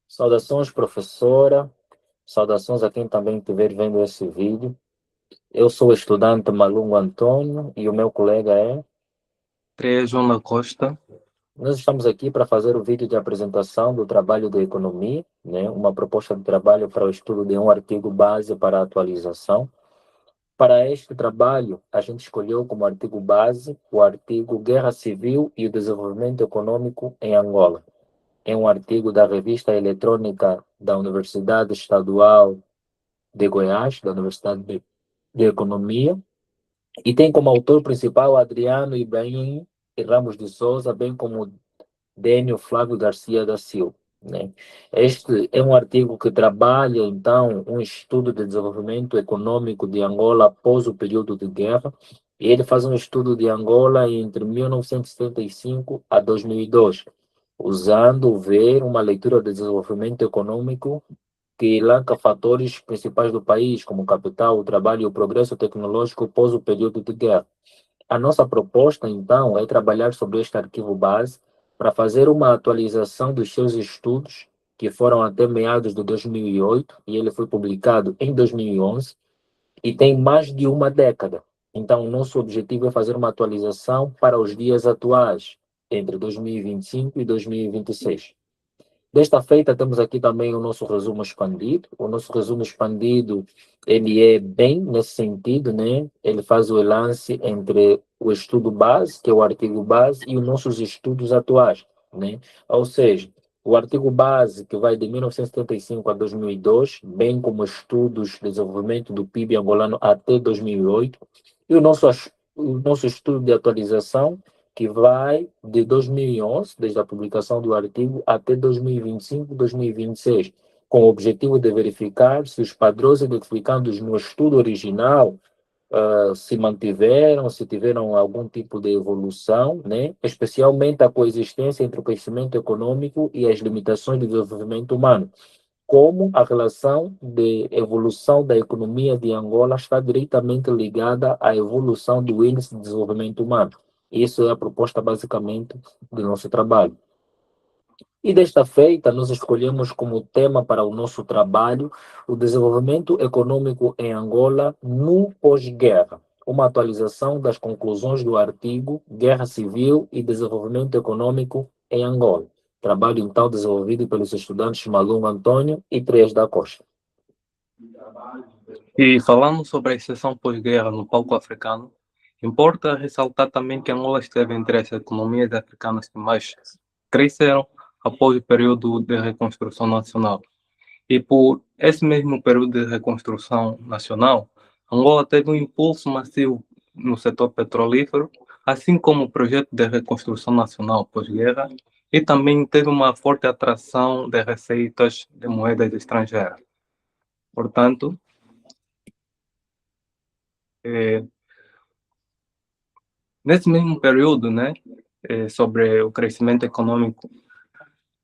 Saudações, professora. Saudações a quem também estiver vendo esse vídeo. Eu sou o estudante Malungo Antônio e o meu colega é. João da Costa. Nós estamos aqui para fazer o vídeo de apresentação do trabalho de economia, né? Uma proposta de trabalho para o estudo de um artigo base para a atualização. Para este trabalho, a gente escolheu como artigo base o artigo Guerra Civil e o Desenvolvimento Econômico em Angola. É um artigo da revista eletrônica da Universidade Estadual de Goiás, da Universidade de Economia, e tem como autor principal Adriano Ibrahim e Ramos de Souza, bem como Dênio Flávio Garcia da Silva. Né? Este é um artigo que trabalha, então, um estudo de desenvolvimento econômico de Angola após o período de guerra, e ele faz um estudo de Angola entre 1975 a 2002, usando ver uma leitura de desenvolvimento econômico que elenca fatores principais do país, como o capital, o trabalho e o progresso tecnológico após o período de guerra. A nossa proposta, então, é trabalhar sobre este arquivo base para fazer uma atualização dos seus estudos, que foram até meados de 2008, e ele foi publicado em 2011, e tem mais de uma década. Então, o nosso objetivo é fazer uma atualização para os dias atuais, entre 2025 e 2026. Desta feita, temos aqui também o nosso resumo expandido. O nosso resumo expandido, ele é bem nesse sentido, né? Ele faz o lance entre o estudo base, que é o artigo base, e os nossos estudos atuais, né? Ou seja, o artigo base, que vai de 1975 a 2002, bem como estudos de desenvolvimento do PIB angolano até 2008, e o nosso estudo de atualização, que vai de 2011, desde a publicação do artigo, até 2025, 2026, com o objetivo de verificar se os padrões identificados no estudo original se mantiveram, se tiveram algum tipo de evolução, né? Especialmente a coexistência entre o crescimento econômico e as limitações do desenvolvimento humano, como a relação de evolução da economia de Angola está diretamente ligada à evolução do índice de desenvolvimento humano. Isso é a proposta, basicamente, do nosso trabalho. E desta feita, nós escolhemos como tema para o nosso trabalho o desenvolvimento econômico em Angola no pós-guerra, uma atualização das conclusões do artigo Guerra Civil e Desenvolvimento Econômico em Angola. Trabalho, então, desenvolvido pelos estudantes Malungo Antônio e Três da Costa. E falando sobre a exceção pós-guerra no palco africano, importa ressaltar também que Angola esteve entre as economias africanas que mais cresceram após o período de reconstrução nacional. E por esse mesmo período de reconstrução nacional, Angola teve um impulso massivo no setor petrolífero, assim como o projeto de reconstrução nacional pós-guerra, e também teve uma forte atração de receitas de moedas estrangeiras. Portanto, nesse mesmo período, né, sobre o crescimento econômico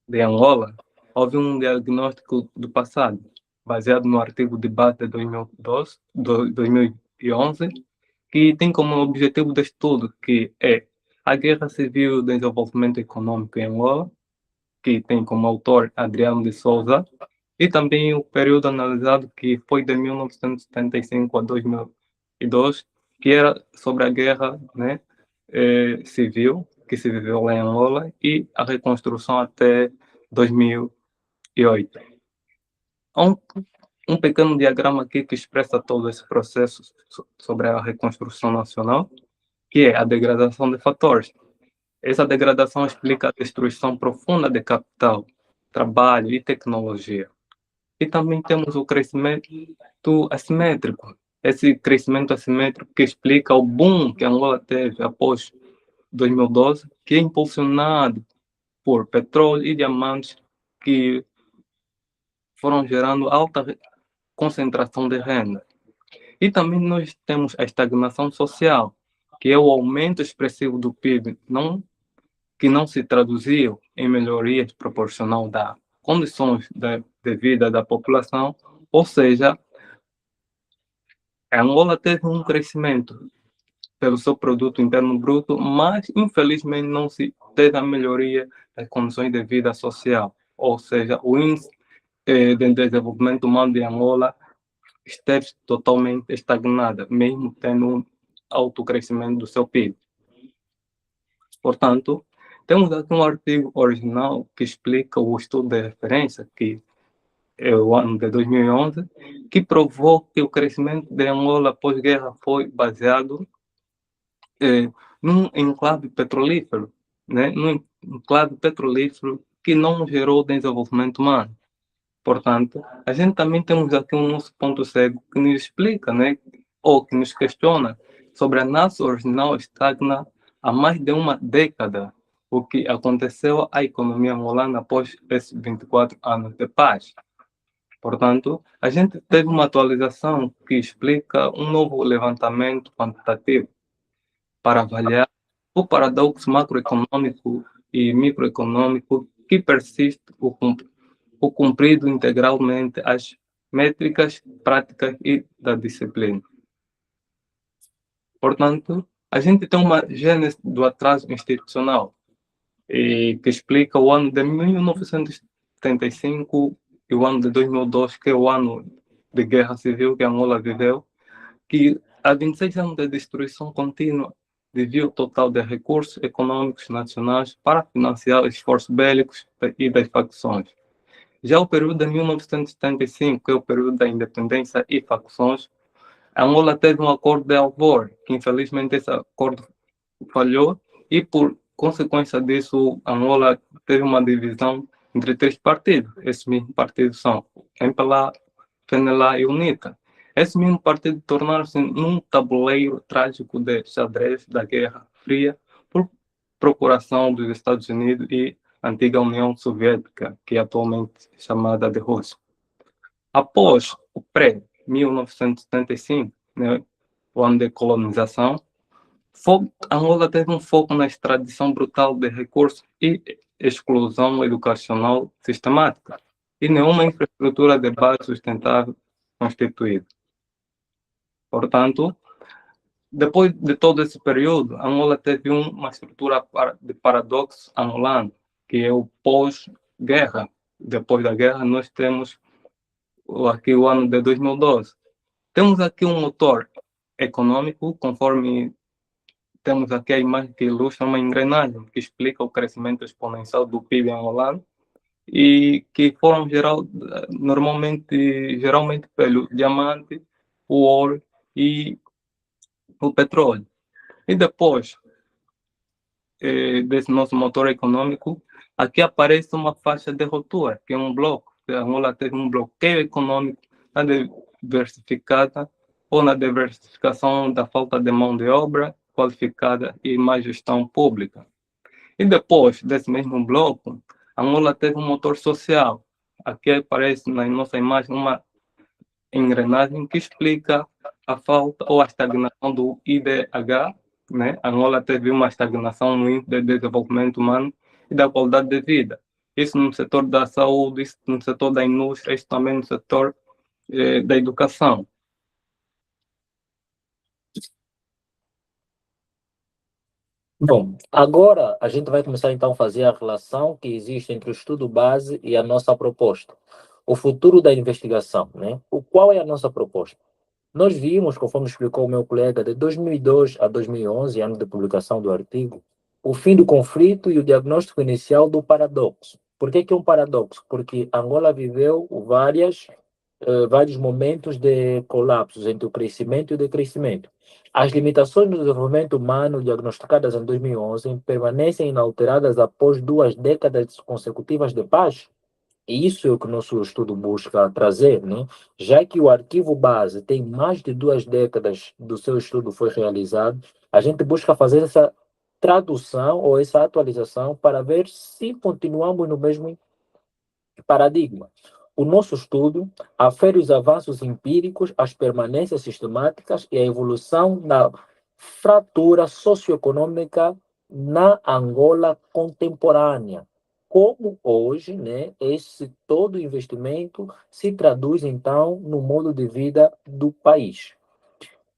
de Angola, houve um diagnóstico do passado, baseado no artigo de debate de 2011, que tem como objetivo de estudo que é a Guerra Civil e o Desenvolvimento Econômico em Angola, que tem como autor Adriano de Souza, e também o período analisado que foi de 1975 a 2002, que era sobre a guerra, né, civil que se viveu lá em Angola e a reconstrução até 2008. Há um pequeno diagrama aqui que expressa todo esse processo sobre a reconstrução nacional, que é a degradação de fatores. Essa degradação explica a destruição profunda de capital, trabalho e tecnologia. E também temos o crescimento assimétrico. Esse crescimento assimétrico que explica o boom que Angola teve após 2012, que é impulsionado por petróleo e diamantes que foram gerando alta concentração de renda. E também nós temos a estagnação social, que é o aumento expressivo do PIB, que não se traduziu em melhorias proporcional das condições de vida da população, ou seja, a Angola teve um crescimento pelo seu produto interno bruto, mas infelizmente não se teve a melhoria das condições de vida social, ou seja, o índice de desenvolvimento humano de Angola esteve totalmente estagnada, mesmo tendo um alto crescimento do seu PIB. Portanto, temos aqui um artigo original que explica o estudo de referência, que é o ano de 2011, que provou que o crescimento de Angola pós-guerra foi baseado num enclave petrolífero, né? Num enclave petrolífero que não gerou desenvolvimento humano. Portanto, a gente também temos aqui um nosso ponto cego que nos explica, né, ou que nos questiona sobre a NASA original estagna há mais de uma década, o que aconteceu à economia angolana após esses 24 anos de paz. Portanto, a gente teve uma atualização que explica um novo levantamento quantitativo para avaliar o paradoxo macroeconômico e microeconômico que persiste o cumprido integralmente as métricas, práticas e da disciplina. Portanto, a gente tem uma gênese do atraso institucional que explica o ano de 1975 e o ano de 2002, que é o ano de guerra civil que Angola viveu, que há 26 anos de destruição contínua desvio total de recursos econômicos nacionais para financiar esforços bélicos e das facções. Já o período de 1975, que é o período da independência e facções, Angola teve um acordo de Alvor, que infelizmente esse acordo falhou e por consequência disso Angola teve uma divisão entre três partidos. Esses mesmos partidos são MPLA, FNLA e UNITA. Esses mesmos partidos tornaram-se num tabuleiro trágico de xadrez da Guerra Fria por procuração dos Estados Unidos e antiga União Soviética, que é atualmente chamada de Rússia. Após o pré-1975, né, o ano de colonização, Angola teve um foco na extradição brutal de recursos e exclusão educacional sistemática, e nenhuma infraestrutura de base sustentável constituída. Portanto, depois de todo esse período, Angola teve uma estrutura de paradoxo angolano, que é o pós-guerra. Depois da guerra, nós temos aqui o ano de 2012. Temos aqui um motor econômico, conforme temos aqui a imagem que ilustra uma engrenagem que explica o crescimento exponencial do PIB angolano e que foram geralmente pelo diamante, o ouro e o petróleo. E depois desse nosso motor econômico, aqui aparece uma faixa de ruptura, que é um bloco. A Angola teve um bloqueio econômico na diversificada ou na diversificação da falta de mão de obra qualificada e má gestão pública. E depois desse mesmo bloco, a Angola teve um motor social. Aqui aparece na nossa imagem uma engrenagem que explica a falta ou a estagnação do IDH, né? A Angola teve uma estagnação no índice de desenvolvimento humano e da qualidade de vida. Isso no setor da saúde, isso no setor da indústria, isso também no setor da educação. Bom, agora a gente vai começar então a fazer a relação que existe entre o estudo base e a nossa proposta. O futuro da investigação, né? Qual é a nossa proposta? Nós vimos, conforme explicou o meu colega, de 2002 a 2011, ano de publicação do artigo, o fim do conflito e o diagnóstico inicial do paradoxo. Por que é um paradoxo? Porque Angola viveu vários momentos de colapsos entre o crescimento e o decrescimento. As limitações do desenvolvimento humano diagnosticadas em 2011 permanecem inalteradas após 2 décadas consecutivas de paz. E isso é o que o nosso estudo busca trazer, né? Já que o arquivo base tem mais de 2 décadas do seu estudo foi realizado, a gente busca fazer essa tradução ou essa atualização para ver se continuamos no mesmo paradigma. O nosso estudo afere os avanços empíricos, as permanências sistemáticas e a evolução da fratura socioeconômica na Angola contemporânea. Como hoje, né, esse todo investimento se traduz então no modo de vida do país.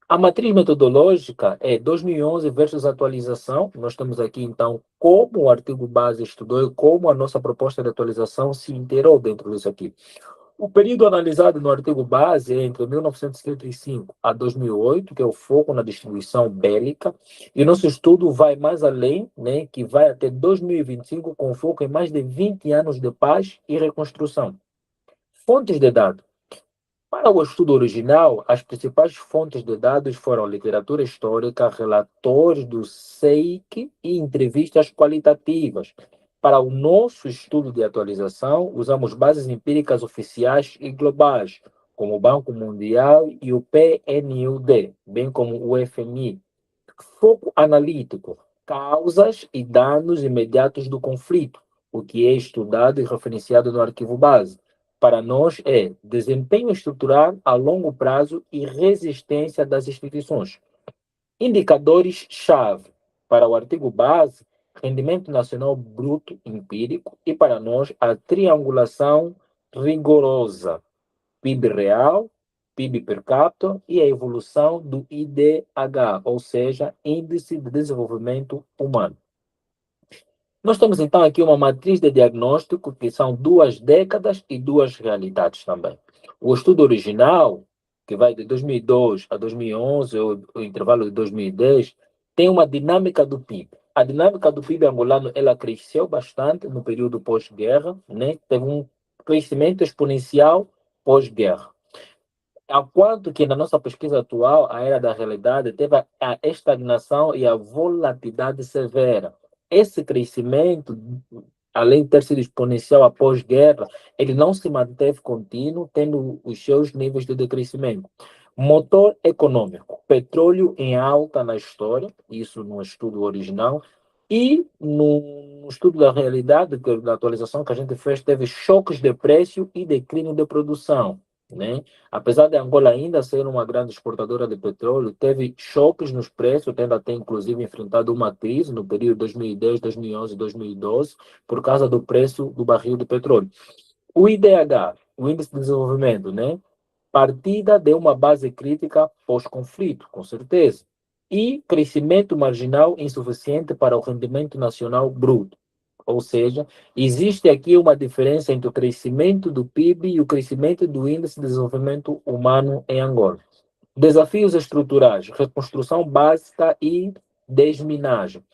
A matriz metodológica é 2011 versus atualização. Nós temos aqui, então, como o artigo base estudou e como a nossa proposta de atualização se inteirou dentro disso aqui. O período analisado no artigo base é entre 1975 a 2008, que é o foco na distribuição bélica, e o nosso estudo vai mais além, né, que vai até 2025, com foco em mais de 20 anos de paz e reconstrução. Fontes de dados. Para o estudo original, as principais fontes de dados foram literatura histórica, relatórios do SEIC e entrevistas qualitativas. Para o nosso estudo de atualização, usamos bases empíricas oficiais e globais, como o Banco Mundial e o PNUD, bem como o FMI. Foco analítico, causas e danos imediatos do conflito, o que é estudado e referenciado no arquivo base. Para nós é desempenho estrutural a longo prazo e resistência das instituições. Indicadores-chave para o artigo base, rendimento nacional bruto empírico e para nós a triangulação rigorosa. PIB real, PIB per capita e a evolução do IDH, ou seja, Índice de Desenvolvimento Humano. Nós temos então aqui uma matriz de diagnóstico que são 2 décadas e 2 realidades também. O estudo original, que vai de 2002 a 2011, ou o intervalo de 2010, tem uma dinâmica do PIB. A dinâmica do PIB angolano ela cresceu bastante no período pós-guerra, né? Teve um crescimento exponencial pós-guerra. Ao quanto que na nossa pesquisa atual, a era da realidade teve a estagnação e a volatilidade severa. Esse crescimento, além de ter sido exponencial após guerra, ele não se manteve contínuo, tendo os seus níveis de decrescimento. Motor econômico, petróleo em alta na história, isso no estudo original, e no estudo da realidade, da atualização que a gente fez, teve choques de preço e declínio de produção, né? Apesar de Angola ainda ser uma grande exportadora de petróleo, teve choques nos preços, tendo até inclusive enfrentado uma crise no período 2010, 2011, 2012, por causa do preço do barril de petróleo. O IDH, o Índice de Desenvolvimento, né? Partida de uma base crítica pós-conflito, com certeza. E crescimento marginal insuficiente para o rendimento nacional bruto. Ou seja, existe aqui uma diferença entre o crescimento do PIB e o crescimento do Índice de Desenvolvimento Humano em Angola. Desafios estruturais, reconstrução básica e desminagem.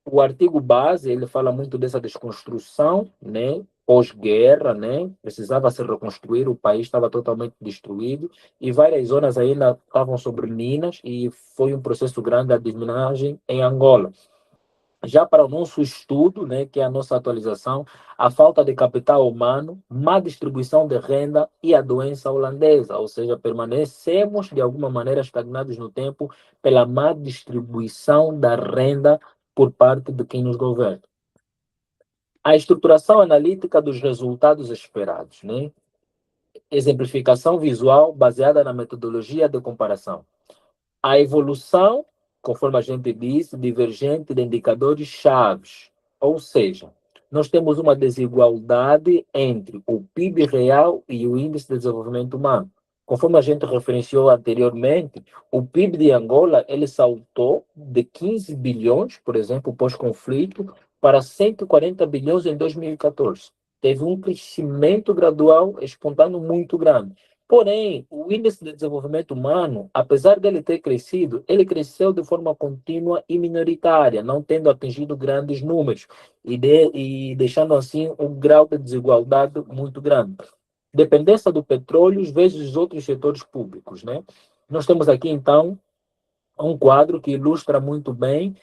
O artigo base, ele fala muito dessa desconstrução, né? Pós-guerra, né? Precisava se reconstruir, o país estava totalmente destruído e várias zonas ainda estavam sobre minas e foi um processo grande a desminagem em Angola. Já para o nosso estudo, né, que é a nossa atualização, a falta de capital humano, má distribuição de renda e a doença holandesa, ou seja, permanecemos de alguma maneira estagnados no tempo pela má distribuição da renda por parte de quem nos governa. A estruturação analítica dos resultados esperados, né? Exemplificação visual baseada na metodologia de comparação. A evolução, conforme a gente disse, divergente de indicadores chaves. Ou seja, nós temos uma desigualdade entre o PIB real e o Índice de Desenvolvimento Humano. Conforme a gente referenciou anteriormente, o PIB de Angola ele saltou de 15 bilhões, por exemplo, pós-conflito, para 140 bilhões em 2014. Teve um crescimento gradual, espontâneo muito grande. Porém, o índice de desenvolvimento humano, apesar dele ter crescido, ele cresceu de forma contínua e minoritária, não tendo atingido grandes números e deixando assim um grau de desigualdade muito grande. Dependência do petróleo vezes os outros setores públicos, né? Nós temos aqui, então, um quadro que ilustra muito bem,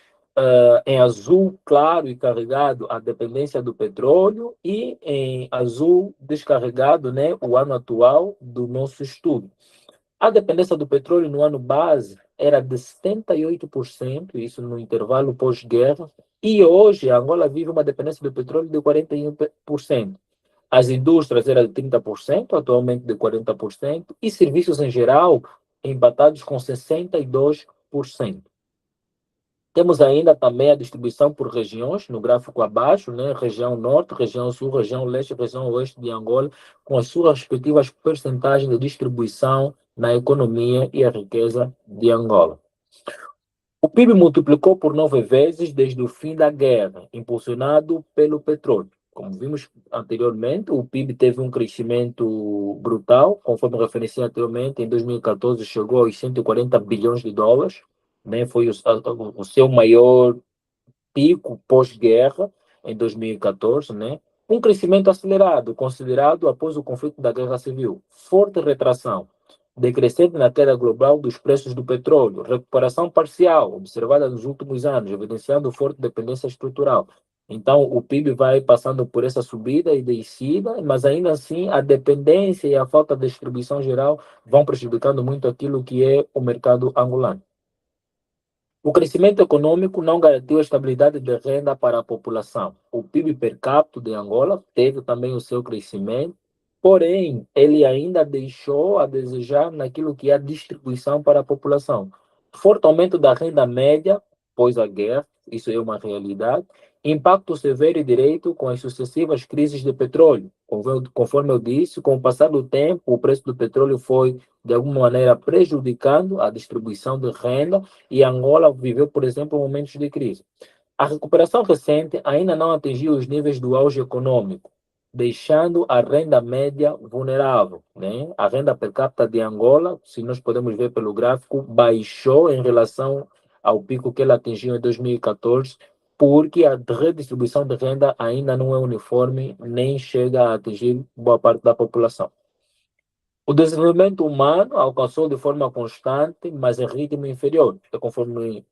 em azul claro e carregado, a dependência do petróleo e em azul descarregado, né, o ano atual do nosso estudo. A dependência do petróleo no ano base era de 78%, isso no intervalo pós-guerra, e hoje a Angola vive uma dependência do petróleo de 41%. As indústrias eram de 30%, atualmente de 40%, e serviços em geral empatados com 62%. Temos ainda também a distribuição por regiões, no gráfico abaixo, né? Região norte, região sul, região leste, região oeste de Angola, com as suas respectivas percentagens de distribuição na economia e a riqueza de Angola. O PIB multiplicou por 9 vezes desde o fim da guerra, impulsionado pelo petróleo. Como vimos anteriormente, o PIB teve um crescimento brutal, conforme referenciei anteriormente, em 2014 chegou aos 140 bilhões de dólares, né? Foi o seu maior pico pós-guerra, em 2014, né? Um crescimento acelerado, considerado após o conflito da Guerra Civil. Forte retração, decrescente na queda global dos preços do petróleo, recuperação parcial, observada nos últimos anos, evidenciando forte dependência estrutural. Então, o PIB vai passando por essa subida e descida, mas ainda assim a dependência e a falta de distribuição geral vão prejudicando muito aquilo que é o mercado angolano. O crescimento econômico não garantiu a estabilidade de renda para a população. O PIB per capita de Angola teve também o seu crescimento, porém, ele ainda deixou a desejar naquilo que é a distribuição para a população. Forte aumento da renda média após a guerra, isso é uma realidade. Impacto severo e direito com as sucessivas crises de petróleo. Conforme eu disse, com o passar do tempo, o preço do petróleo foi, de alguma maneira, prejudicando a distribuição de renda e Angola viveu, por exemplo, momentos de crise. A recuperação recente ainda não atingiu os níveis do auge econômico, deixando a renda média vulnerável, né? A renda per capita de Angola, se nós podemos ver pelo gráfico, baixou em relação ao pico que ela atingiu em 2014, porque a redistribuição de renda ainda não é uniforme, nem chega a atingir boa parte da população. O desenvolvimento humano alcançou de forma constante, mas em ritmo inferior. Conforme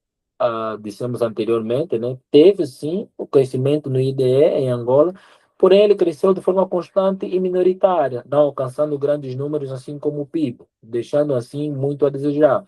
dissemos anteriormente, né? Teve sim o crescimento no IDE em Angola, porém ele cresceu de forma constante e minoritária, não alcançando grandes números, assim como o PIB, deixando assim muito a desejar.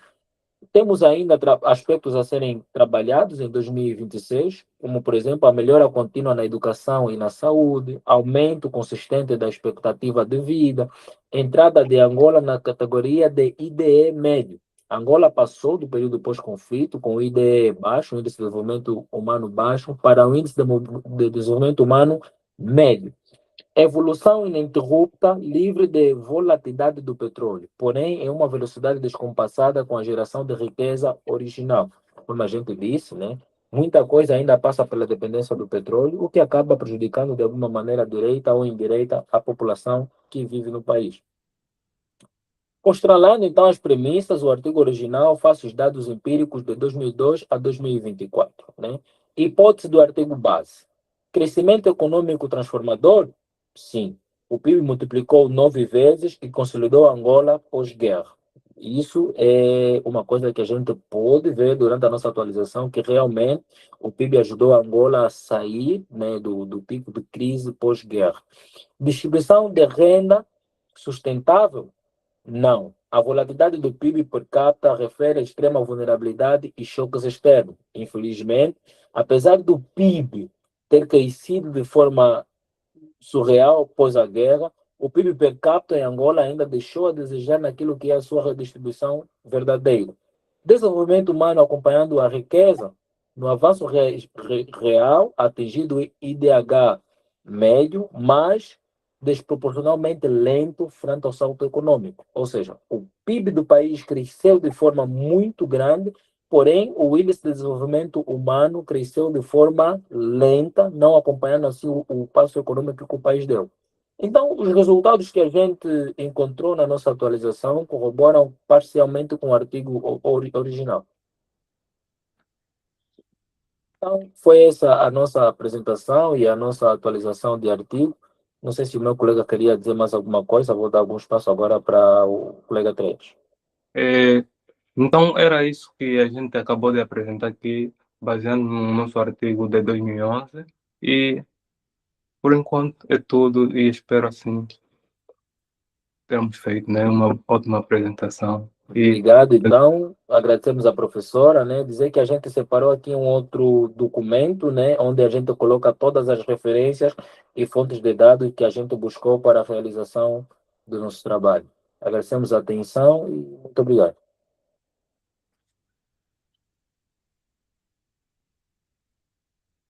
Temos ainda aspectos a serem trabalhados em 2026, como, por exemplo, a melhora contínua na educação e na saúde, aumento consistente da expectativa de vida, entrada de Angola na categoria de IDE médio. Angola passou do período pós-conflito com o IDE baixo, o Índice de Desenvolvimento Humano baixo, para o Índice de Desenvolvimento Humano médio. Evolução ininterrupta, livre de volatilidade do petróleo, porém em uma velocidade descompassada com a geração de riqueza original. Como a gente disse, né? Muita coisa ainda passa pela dependência do petróleo, o que acaba prejudicando de alguma maneira direita ou indireita a população que vive no país. Constrolando então as premissas, o artigo original faz os dados empíricos de 2002 a 2024. Né? Hipótese do artigo base. Crescimento econômico transformador? Sim. O PIB multiplicou 9 vezes e consolidou Angola pós-guerra. Isso é uma coisa que a gente pode ver durante a nossa atualização, que realmente o PIB ajudou a Angola a sair, né, do pico de crise pós-guerra. Distribuição de renda sustentável? Não. A volatilidade do PIB per capita refere a extrema vulnerabilidade e choques externos. Infelizmente, apesar do PIB ter crescido de forma surreal após a guerra, o PIB per capita em Angola ainda deixou a desejar naquilo que é a sua redistribuição verdadeira. Desenvolvimento humano acompanhando a riqueza, no avanço real, atingido o IDH médio, mas desproporcionalmente lento frente ao salto econômico. Ou seja, o PIB do país cresceu de forma muito grande, porém o índice de desenvolvimento humano cresceu de forma lenta, não acompanhando assim o passo econômico que o país deu. Então, os resultados que a gente encontrou na nossa atualização corroboram parcialmente com o artigo original. Então, foi essa a nossa apresentação e a nossa atualização de artigo. Não sei se o meu colega queria dizer mais alguma coisa, vou dar algum espaço agora para o colega Três. Então, era isso que a gente acabou de apresentar aqui, baseando no nosso artigo de 2011. E, por enquanto, é tudo. E espero, assim, termos feito, né, uma ótima apresentação. Obrigado, então. Agradecemos a professora, né? Dizer que a gente separou aqui um outro documento, né? Onde a gente coloca todas as referências e fontes de dados que a gente buscou para a realização do nosso trabalho. Agradecemos a atenção e muito obrigado.